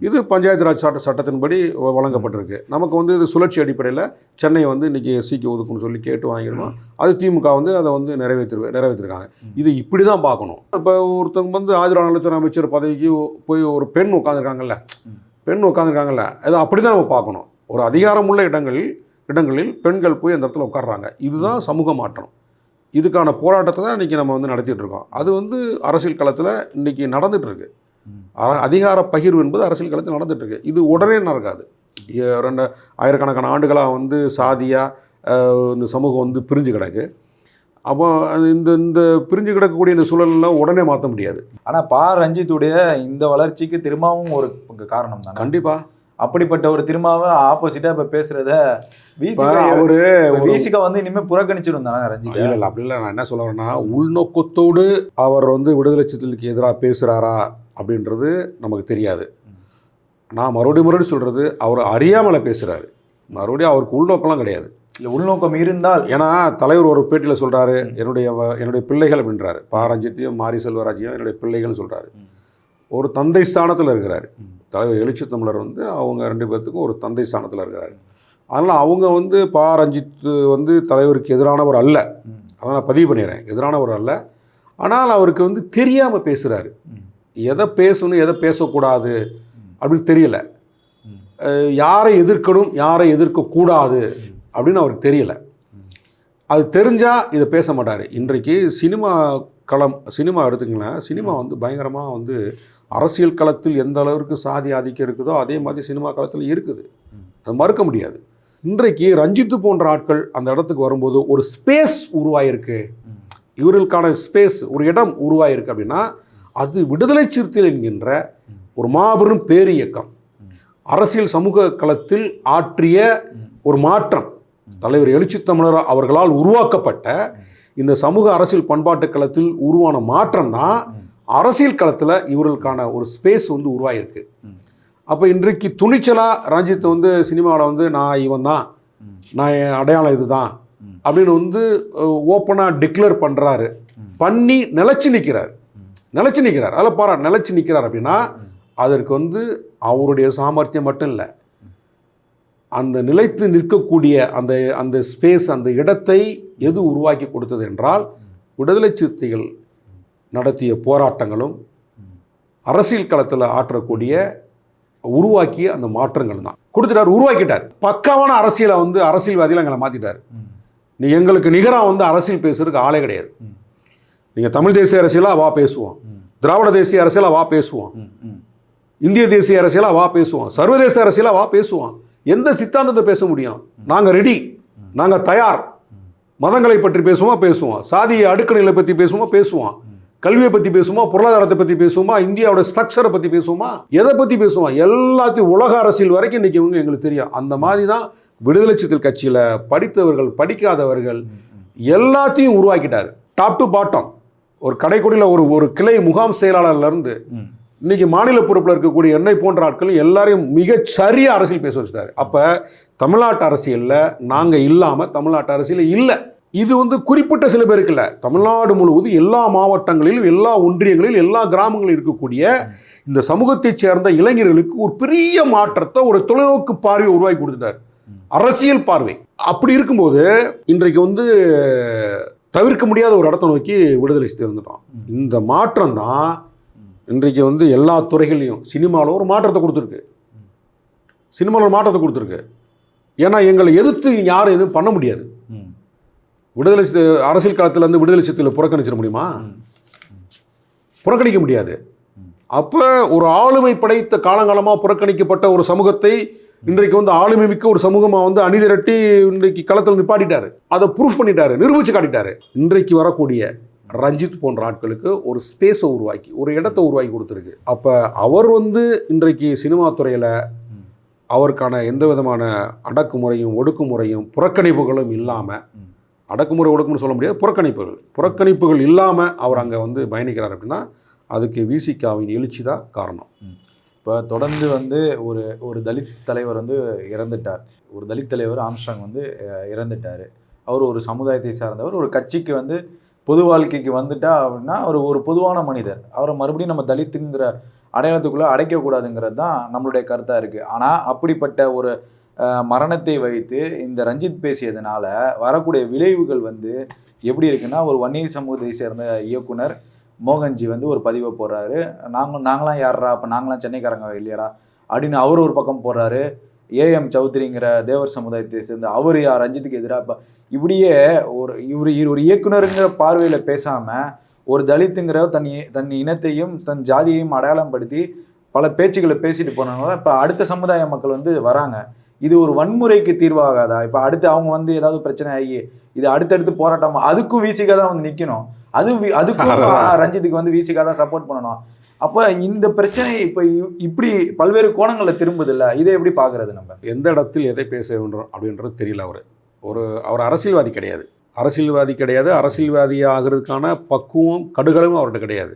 [SPEAKER 2] இது பஞ்சாயத்து ராஜ் சட்டத்தின்படி வழங்கப்பட்டிருக்கு. நமக்கு வந்து இது சுழற்சி அடிப்படையில் சென்னை வந்து இன்றைக்கி எஸ்சிக்கு ஒதுக்குன்னு சொல்லி கேட்டு வாங்கிடணும். அது திமுக வந்து அதை வந்து நிறைவேற்றிருக்காங்க. இது இப்படி தான் பார்க்கணும். இப்போ ஒருத்தவங்க வந்து ஆதிராக நலத்துறை அமைச்சர் பதவிக்கு போய் ஒரு பெண் உட்காந்துருக்காங்கல்ல, அது அப்படி தான் நம்ம பார்க்கணும். ஒரு அதிகாரமுள்ள இடங்களில் பெண்கள் போய் அந்த இடத்துல உட்கார்றாங்க. இதுதான் சமூக மாற்றம். இதுக்கான போராட்டத்தை தான் இன்றைக்கி நம்ம வந்து நடத்திட்டு இருக்கோம். அது வந்து அரசியல் களத்தில் இன்றைக்கி நடந்துகிட்ருக்கு. அதிகார பகிர்வு என்பது அரசியல் களத்தில் நடந்துகிட்ருக்கு. இது உடனே நடக்காது. 2 ஆயிரக்கணக்கான ஆண்டுகளாக வந்து சாதியாக இந்த சமூகம் வந்து பிரிஞ்சு கிடக்கு. அப்போ இந்த பிரிஞ்சு கிடக்கக்கூடிய இந்த சூழலெல்லாம் உடனே மாற்ற முடியாது.
[SPEAKER 3] ஆனால் ரஞ்சித்துடைய இந்த வளர்ச்சிக்கு திரும்பவும் ஒரு காரணம் தான்.
[SPEAKER 1] கண்டிப்பாக
[SPEAKER 3] அப்படிப்பட்ட ஒரு திருமாவை ஆப்போசிட்டா இப்ப பேசுறத விசிகா வந்து இனிமே புறக்கணிச்சிடும் தானே ரஞ்சித்?
[SPEAKER 1] இல்லை அப்படி இல்லை. நான் என்ன சொல்ல வரேன்னா, உள்நோக்கத்தோடு அவர் வந்து விடுதலை சிறுத்தைகளுக்கு எதிராக பேசுகிறாரா அப்படின்றது நமக்கு தெரியாது. நான் மறுபடியும் சொல்கிறது, அவர் அறியாமலை பேசுகிறாரு. மறுபடியும் அவருக்கு உள்நோக்கம்லாம் கிடையாது.
[SPEAKER 3] இல்லை, உள்நோக்கம் இருந்தால்,
[SPEAKER 1] ஏன்னா தலைவர் ஒரு பேட்டியில் சொல்கிறாரு, என்னுடைய பிள்ளைகள் அப்படின்றாரு. ரஞ்சித்தையும் மாரி செல்வராஜையும் என்னுடைய பிள்ளைகள்னு சொல்கிறாரு. ஒரு தந்தை ஸ்தானத்தில் இருக்கிறாரு. தலைவர் எழுச்சி தமிழர் வந்து அவங்க 2 பேர்த்துக்கும் ஒரு தந்தை ஸ்தானத்தில் இருக்கிறாரு. அதனால் அவங்க வந்து ரஞ்சித் வந்து தலைவருக்கு எதிரானவர் அல்ல. அதை நான் பதிவு பண்ணிடுறேன், எதிரானவர் அல்ல. ஆனால் அவருக்கு வந்து தெரியாமல் பேசுகிறாரு. எதை பேசணும் எதை பேசக்கூடாது அப்படின்னு தெரியல. யாரை எதிர்க்கணும் யாரை எதிர்க்கக்கூடாது அப்படின்னு அவருக்கு தெரியல. அது தெரிஞ்சால் இதை பேச மாட்டார். இன்றைக்கு சினிமா எடுத்துக்கலாம். சினிமா வந்து பயங்கரமாக வந்து அரசியல் களத்தில் எந்த அளவிற்கு சாதி ஆதிக்கம் இருக்குதோ அதே மாதிரி சினிமா களத்தில் இருக்குது. அது மறுக்க முடியாது. இன்றைக்கு ரஞ்சித்து போன்ற ஆட்கள் அந்த இடத்துக்கு வரும்போது ஒரு ஸ்பேஸ் உருவாயிருக்கு, இவர்களுக்கான ஸ்பேஸ், ஒரு இடம் உருவாயிருக்கு அப்படின்னா அது விடுதலை சிறுத்தைகள் என்கின்ற ஒரு மாபெரும் பேரியக்கம் அரசியல் சமூக களத்தில் ஆற்றிய ஒரு மாற்றம். தலைவர் எழுச்சி தமிழர் அவர்களால் உருவாக்கப்பட்ட இந்த சமூக அரசியல் பண்பாட்டு களத்தில் உருவான மாற்றம் தான் அரசியல் களத்தில் இவர்களுக்கான ஒரு ஸ்பேஸ் வந்து உருவாயிருக்கு. அப்போ இன்றைக்கு துணிச்சலாக ரஞ்சித் வந்து சினிமாவில் வந்து நான் இவன் தான், நான் என் அடையாளம் இதுதான் அப்படின்னு வந்து ஓப்பனாக டிக்ளேர் பண்ணுறாரு. பண்ணி நிலச்சி நிற்கிறார். அதில் நிலச்சி நிற்கிறார் அப்படின்னா அதற்கு வந்து அவருடைய சாமர்த்தியம் மட்டும் இல்லை, அந்த நிலைத்து நிற்கக்கூடிய அந்த ஸ்பேஸ், அந்த இடத்தை எது உருவாக்கி கொடுத்தது என்றால் விடுதலை சிறுத்தைகள் நடத்திய போராட்டங்களும் அரசியல் களத்தில் ஆற்றக்கூடிய உருவாக்கிய அந்த மாற்றங்கள் தான் கொடுத்துட்டார், உருவாக்கிட்டார். பக்காவான அரசியலை வந்து அரசியல்வாதிகள் எங்களை மாற்றிட்டார். நீ எங்களுக்கு நிகராக வந்து அரசியல் பேசுறதுக்கு ஆளே கிடையாது. நீங்கள் தமிழ் தேசிய அரசியலாக வா பேசுவோம், திராவிட தேசிய அரசியலாக வா பேசுவோம், இந்திய தேசிய அரசியலாக வா பேசுவோம், சர்வதேச அரசியலாக வா பேசுவோம். எந்த சித்தாந்தத்தை பேச முடியும்? நாங்கள் ரெடி, நாங்கள் தயார். மதங்களை பற்றி பேசுவோம், சாதிய அடுக்கணிகளை பற்றி பேசுவோம், கல்வியை பற்றி பேசுமா, பொருளாதாரத்தை பற்றி பேசுமா, இந்தியாவோட ஸ்ட்ரக்சரை பற்றி பேசுமா, எதை பற்றி பேசுமா, எல்லாத்தையும் உலக அரசியல் வரைக்கும் இன்றைக்கி இவங்க எங்களுக்கு தெரியும். அந்த மாதிரி தான் விடுதலை சிறுத்தைகள் கட்சியில் படித்தவர்கள் படிக்காதவர்கள் எல்லாத்தையும் உருவாக்கிட்டார். Top to bottom. ஒரு கடைக்கோடியில் ஒரு கிளை முகாம் செயலாளர்லேருந்து இன்னைக்கு மாநில பொறுப்பில் இருக்கக்கூடிய என்னை போன்ற ஆட்கள் எல்லாரையும் மிகச் சரியாக அரசியல் பேச வச்சுட்டாரு. அப்போ தமிழ்நாட்டு அரசியலில் நாங்கள் இல்லாமல் தமிழ்நாட்டு அரசியல் இல்லை. இது குறிப்பிட்ட சில பேருக்கு இல்லை, தமிழ்நாடு முழுவதும் எல்லா மாவட்டங்களிலும் எல்லா ஒன்றியங்களிலும் எல்லா கிராமங்களிலும் இருக்கக்கூடிய இந்த சமூகத்தைச் சேர்ந்த இளைஞர்களுக்கு ஒரு பெரிய மாற்றத்தை, ஒரு தொலைநோக்கு பார்வையை உருவாக்கி கொடுத்துட்டார், அரசியல் பார்வை. அப்படி இருக்கும்போது இன்றைக்கு தவிர்க்க முடியாத ஒரு இடத்தை நோக்கி விடுதலை சிறுத்தை இருந்துட்டோம். இந்த மாற்றம் தான் இன்றைக்கு எல்லா துறைகளையும் சினிமாவில் ஒரு மாற்றத்தை கொடுத்துருக்கு. சினிமாவில் ஒரு மாற்றத்தை கொடுத்துருக்கு. ஏன்னா எங்களை எதிர்த்து யாரும் எதுவும் பண்ண முடியாது. விடுதலை அரசியல் காலத்தில் விடுதலை சிறுத்தையில் புறக்கணிச்சிட முடியுமா? புறக்கணிக்க முடியாது. அப்போ ஒரு ஆளுமை படைத்த காலங்காலமாக புறக்கணிக்கப்பட்ட ஒரு சமூகத்தை இன்றைக்கு ஆளுமை மிக்க ஒரு சமூகமாக அணிதிரட்டி இன்றைக்கு களத்தில் நிப்பாட்டிட்டாரு. அதை ப்ரூஃப் பண்ணிட்டாரு, நிரூபித்து காட்டிட்டாரு. இன்றைக்கு வரக்கூடிய ரஞ்சித் போன்ற ஆட்களுக்கு ஒரு ஸ்பேஸை உருவாக்கி ஒரு இடத்தை உருவாக்கி கொடுத்துருக்கு. அப்போ அவர் இன்றைக்கு சினிமா துறையில் அவருக்கான எந்த விதமான அடக்குமுறையும் ஒடுக்குமுறையும் புறக்கணிப்புகளும் இல்லாமல், அடக்குமுறை ஒடுக்குமுறை சொல்ல முடியாது, புறக்கணிப்புகள் இல்லாமல் அவர் அங்கே பயணிக்கிறார். அப்படின்னா அதுக்கு விசிகாவின் எழுச்சி தான் காரணம்.
[SPEAKER 3] இப்போ தொடர்ந்து ஒரு தலித் தலைவர் இறந்துட்டார். ஒரு தலித் தலைவர் ஆம்ஸ்ட்ராங் இறந்துட்டார். அவர் ஒரு சமுதாயத்தை சார்ந்தவர். ஒரு கட்சிக்கு பொது வாழ்க்கைக்கு வந்துட்டா அப்படின்னா அவர் ஒரு பொதுவான மனிதர். அவரை மறுபடியும் நம்ம தலித்துங்கிற அடையாளத்துக்குள்ளே அடைக்கக்கூடாதுங்கிறது தான் நம்மளுடைய கருத்தாக இருக்குது. ஆனால் அப்படிப்பட்ட ஒரு மரணத்தை வைத்து இந்த ரஞ்சித் பேசியதுனால வரக்கூடிய விளைவுகள் எப்படி இருக்குன்னா, ஒரு வன்னிய சமூகத்தை சேர்ந்த இயக்குனர் மோகன்ஜி ஒரு பதிவை போடுறாரு. நாங்களாம் யாரா, அப்போ நாங்களாம் சென்னைக்காரங்க இல்லையாடா அப்படின்னு அவர் ஒரு பக்கம் போடுறாரு. ஏஎம் சௌத்ரிங்கிற தேவர் சமுதாயத்தை சேர்ந்த அவர் ரஞ்சித்துக்கு எதிராக இப்போ இப்படியே ஒரு இயக்குனருங்கிற பார்வையில் பேசாமல் ஒரு தலித்துங்கிற தன் இனத்தையும் தன் ஜாதியையும் அடையாளம் படுத்தி பல பேச்சுக்களை பேசிட்டு போனதுனால இப்போ அடுத்த சமுதாய மக்கள் வராங்க. இது ஒரு வன்முறைக்கு தீர்வாகாதா? இப்போ அடுத்து அவங்க ஏதாவது பிரச்சனை ஆகி இது அடுத்தடுத்து போராட்டம், அதுக்கும் விசிகா தான் நிற்கணும். அதுக்கும் ரஞ்சித்துக்கு விசிகா தான் சப்போர்ட் பண்ணணும். அப்போ இந்த பிரச்சனை இப்போ இப்படி பல்வேறு கோணங்களில் திரும்புது இல்லை, இதை எப்படி பார்க்குறது? நம்ம
[SPEAKER 1] எந்த இடத்தில் எதை பேச வேண்டும் அப்படின்றது தெரியல. அவர் அரசியல்வாதி கிடையாது. அரசியல்வாதி ஆகிறதுக்கான பக்குவம் கடுகளவும் அவர்கிட்ட கிடையாது,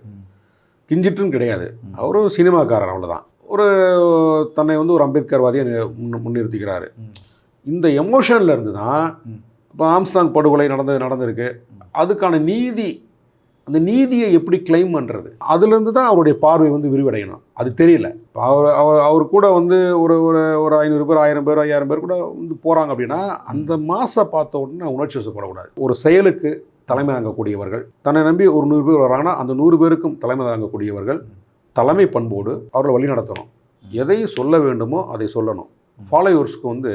[SPEAKER 1] கிஞ்சிட்டும் கிடையாது. அவர் ஒரு சினிமாக்காரர், அவ்வளோதான். தன்னை ஒரு அம்பேத்கர்வாதியை முன்னிறுத்திக்கிறாரு. இந்த எமோஷனில் இருந்து தான் இப்போ ஆம்ஸ்ட்ராங் படுகொலை நடந்திருக்கு. அதுக்கான அந்த நீதியை எப்படி கிளைம் பண்ணுறது, அதுலேருந்து தான் அவருடைய பார்வை விரிவடையணும். அது தெரியல. இப்போ அவர் கூட ஒரு ஒரு 500 பேர் 1000 பேர் 5000 பேர் கூட போகிறாங்க அப்படின்னா அந்த மாசை பார்த்த உடனே உணர்ச்சி வசப்படக்கூடாது. ஒரு செயலுக்கு தலைமை தாங்கக்கூடியவர்கள், தன்னை நம்பி ஒரு 100 பேர் வராங்கன்னா அந்த 100 பேருக்கும் தலைமை தாங்கக்கூடியவர்கள் தலைமை பண்போடு அவர்களை வழி நடத்தணும். எதை சொல்ல வேண்டுமோ அதை சொல்லணும். ஃபாலோவர்ஸ்க்கு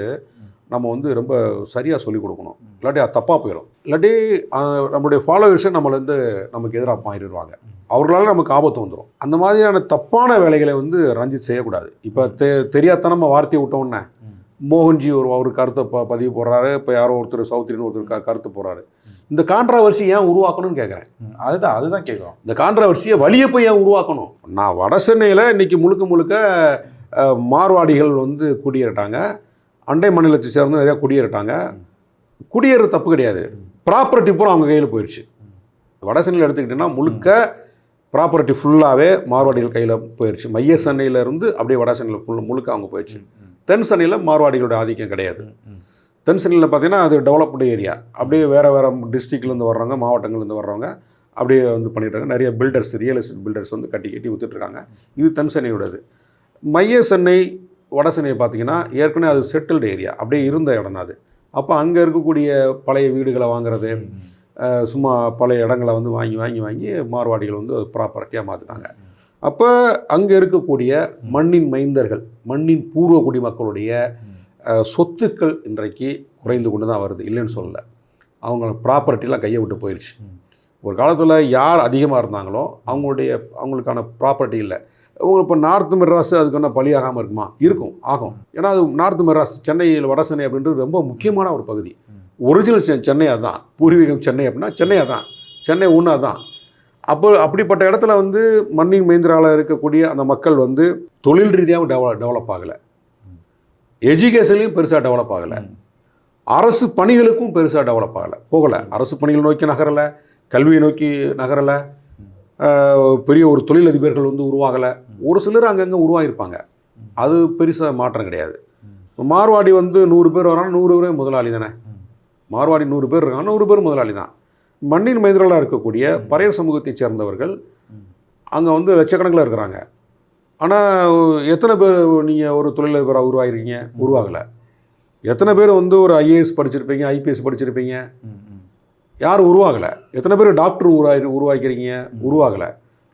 [SPEAKER 1] நம்ம ரொம்ப சரியாக சொல்லிக் கொடுக்கணும். இல்லாட்டி அது தப்பாக போயிடும். இல்லாட்டி நம்மளுடைய ஃபாலோவர்ஸை நமக்கு எதிராக மாறிடுவாங்க. அவர்களால் நமக்கு ஆபத்து வந்துடும். அந்த மாதிரியான தப்பான வேலைகளை ரஞ்சித் செய்யக்கூடாது. இப்போ தெரியாதனமாக வார்த்தையை விட்டோன்னே மோகன்ஜி ஒரு கருத்தை பதிவு போடுறாரு. இப்போ யாரோ ஒருத்தர் சௌத்ரின்னு ஒருத்தர் கருத்து போடுறாரு. இந்த கான்ட்ராவர்சி ஏன் உருவாக்கணும்னு கேட்குறேன்.
[SPEAKER 3] அதுதான் கேட்குறோம்.
[SPEAKER 1] இந்த கான்ட்ராவர்சியை வழியை போய் ஏன் உருவாக்கணும்? நான் வட சென்னையில் இன்றைக்கி முழுக்க மார்வாடிகள் குடியேறிட்டாங்க. அண்டை மாநிலத்தை சேர்ந்து நிறையா குடியேறிட்டாங்க. குடியேற தப்பு கிடையாது. ப்ராப்பர்ட்டி பூரா அவங்க கையில் போயிடுச்சு. வட சென்னையில் எடுத்துக்கிட்டிங்கன்னா முழுக்க ப்ராப்பர்ட்டி ஃபுல்லாகவே மார்வாடிகள் கையில் போயிடுச்சு. மைய சென்னையிலேருந்து அப்படியே வட சென்னையில் முழுக்க அவங்க போயிடுச்சு. தென் சென்னையில் மார்வாடிகளோட ஆதிக்கம் கிடையாது. தென் சென்னையில் பார்த்திங்கன்னா அது டெவலப்டு ஏரியா. அப்படியே வேறு டிஸ்ட்ரிக்ட்லேருந்து வர்றவங்க, மாவட்டங்கள்லேருந்து வர்றவங்க அப்படியே பண்ணிட்டாங்க. நிறைய பில்டர்ஸ், ரியல் எஸ்டேட் பில்டர்ஸ் கட்டி விற்றுட்ருக்காங்க. இது தென் சென்னையோடது. மைய சென்னை வட சென்னையை பார்த்திங்கன்னா ஏற்கனவே அது செட்டில்டு ஏரியா, அப்படியே இருந்த இடம் தான் அது. அப்போ அங்கே இருக்கக்கூடிய பழைய வீடுகளை வாங்குறது, சும்மா பழைய இடங்களை வாங்கி மார்வாடிகள் ப்ராப்பர்ட்டியாக மாற்றிட்டாங்க. அப்போ அங்கே இருக்கக்கூடிய மண்ணின் மைந்தர்கள், மண்ணின் பூர்வ குடிமக்களுடைய சொத்துக்கள் இன்றைக்கு குறைந்து கொண்டு தான் வருது, இல்லைன்னு சொல்லலை. அவங்க ப்ராப்பர்ட்டிலாம் கையை விட்டு போயிடுச்சு. ஒரு காலத்தில் யார் அதிகமாக இருந்தாங்களோ அவங்களுக்கான ப்ராப்பர்ட்டி இல்லை. இப்போ நார்த் மெட்ராஸ் அதுக்கு என்ன பலியாகாமல் இருக்குமா? ஆகும். ஏன்னா அது நார்த் மெட்ராஸ், சென்னையில் வட சென்னை அப்படின்றது ரொம்ப முக்கியமான ஒரு பகுதி. ஒரிஜினல் சென்னை அதுதான், பூர்வீகம் சென்னை அப்படின்னா சென்னை அதான், சென்னை ஒன்று அதான். அப்படிப்பட்ட இடத்துல வந்து மண்ணின் மைந்தரால் இருக்கக்கூடிய அந்த மக்கள் வந்து தொழில் ரீதியாகவும் டெவலப் ஆகலை, எஜுகேஷன்லையும் பெருசாக டெவலப் ஆகலை, அரசு பணிகளுக்கும் பெருசாக டெவலப் ஆகலை, போகலை. அரசு பணிகள் நோக்கி நகரலை, கல்வியை நோக்கி நகரலை, பெரிய ஒரு தொழிலதிபர்கள் வந்து உருவாகலை. ஒரு சிலர் அங்கங்கே உருவாகியிருப்பாங்க, அது பெருசாக மாற்றம் கிடையாது. மார்வாடி வந்து 100 பேர் வராங்க, 100 பேர் முதலாளி தானே. மார்வாடி 100 பேர் இருக்காங்க, 100 பேர் முதலாளி தான். மண்ணின் மைந்தர்களாக இருக்கக்கூடிய பறையர் சமூகத்தைச் சேர்ந்தவர்கள் அங்கே வந்து லட்சக்கணக்கில் இருக்கிறாங்க. ஆனால் எத்தனை பேர் நீங்கள் ஒரு தொழிலதிபராக உருவாகிருக்கீங்க? உருவாகலை. எத்தனை பேர் வந்து ஒரு ஐஏஎஸ் படிச்சிருப்பீங்க, ஐபிஎஸ் படிச்சிருப்பீங்க? யாரும் உருவாகலை. எத்தனை பேர் டாக்டர் உருவாக்கிறீங்க? உருவாகலை.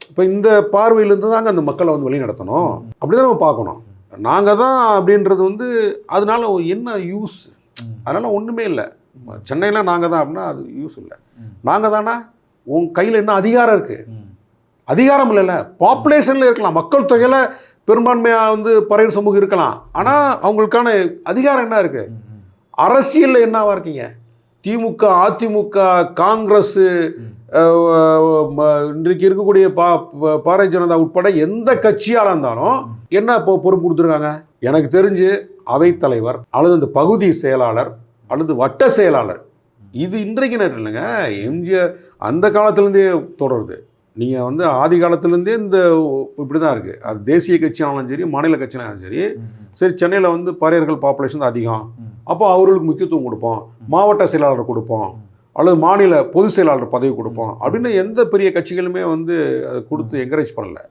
[SPEAKER 1] இப்போ இந்த பார்வையிலேருந்து தாங்க அந்த மக்களை வந்து வழி நடத்தணும். அப்படி தான் நம்ம பார்க்கணும். நாங்கள் தான் அப்படின்றது வந்து அதனால என்ன யூஸ்? அதனால் ஒன்றுமே இல்லை. சென்னையில் நாங்கள் தான் அப்படின்னா அது யூஸ் இல்லை. நாங்கள் தானா? உன் கையில் என்ன அதிகாரம் இருக்குது? அதிகாரம் இல்லைல்ல. பாப்புலேஷனில் இருக்கலாம், மக்கள் தொகையில் பெரும்பான்மையாக வந்து பறையர் சமூகம் இருக்கலாம், ஆனால் அவங்களுக்கான அதிகாரம் என்ன இருக்குது? அரசியலில் என்னவா இருக்கீங்க? திமுக, அதிமுக, காங்கிரஸ், இன்றைக்கு இருக்கக்கூடிய பாரதிய ஜனதா உட்பட எந்த கட்சியால் இருந்தாலும் என்ன இப்போ பொறுப்பு கொடுத்துருக்காங்க? எனக்கு தெரிஞ்சு அவைத்தலைவர் அல்லது இந்த பகுதி செயலாளர் அல்லது வட்ட செயலாளர். இது இன்றைக்கு நேரம் இல்லைங்க, எம்ஜிஆர் அந்த காலத்துலேருந்தே தொடருது. நீங்கள் வந்து ஆதி காலத்துலேருந்தே இந்த இப்படி தான் இருக்குது. அது தேசிய கட்சியானாலும் சரி, மாநில கட்சியானாலும் சரி. சரி, சென்னையில் வந்து பறையர்கள் பாப்புலேஷன் அதிகம், அப்போ அவர்களுக்கு முக்கியத்துவம் கொடுப்போம், மாவட்ட செயலாளர் கொடுப்போம் அல்லது மாநில பொதுச் செயலாளர் பதவி கொடுப்போம் அப்படின்னு எந்த பெரிய கட்சிகளுமே வந்து அதை கொடுத்து என்கரேஜ் பண்ணலை.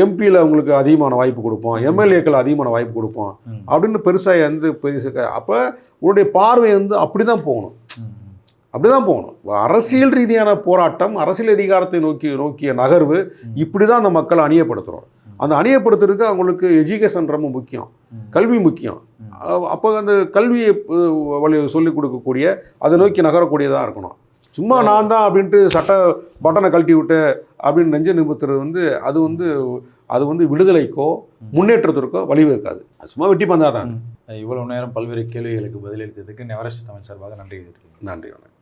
[SPEAKER 1] எம்பியில் அவங்களுக்கு அதிகமான வாய்ப்பு கொடுப்போம், எம்எல்ஏக்கள் அதிகமான வாய்ப்பு கொடுப்போம் அப்படின்னு பெருசாக வந்து பெருசு. அப்போ உங்களுடைய பார்வை வந்து அப்படி தான் போகணும், அப்படி தான் போகணும். அரசியல் ரீதியான போராட்டம், அரசியல் அதிகாரத்தை நோக்கிய நகர்வு, இப்படி தான் அந்த மக்களை அணியப்படுத்துகிறோம். அந்த அணியப்படுத்துறதுக்கு அவங்களுக்கு எஜுகேஷன் ரொம்ப முக்கியம், கல்வி முக்கியம். அப்போ அந்த கல்வியை சொல்லிக் கொடுக்கக்கூடிய, அதை நோக்கி நகரக்கூடியதாக இருக்கணும். சும்மா நான் தான் அப்படின்ட்டு சட்ட பட்டனை கழட்டி விட்டு அப்படின்னு நெஞ்ச நிமித்துறது வந்து அது வந்து விடுதலைக்கோ முன்னேற்றத்திற்கோ வழிவகுக்காது. சும்மா வெட்டி பந்தாதான்.
[SPEAKER 2] இவ்வளவு நேரம் பல்வேறு கேள்விகளுக்கு பதிலளித்ததுக்கு நெவரஸ்ட் தமிழ் சார்பாக நன்றி.
[SPEAKER 1] நன்றி.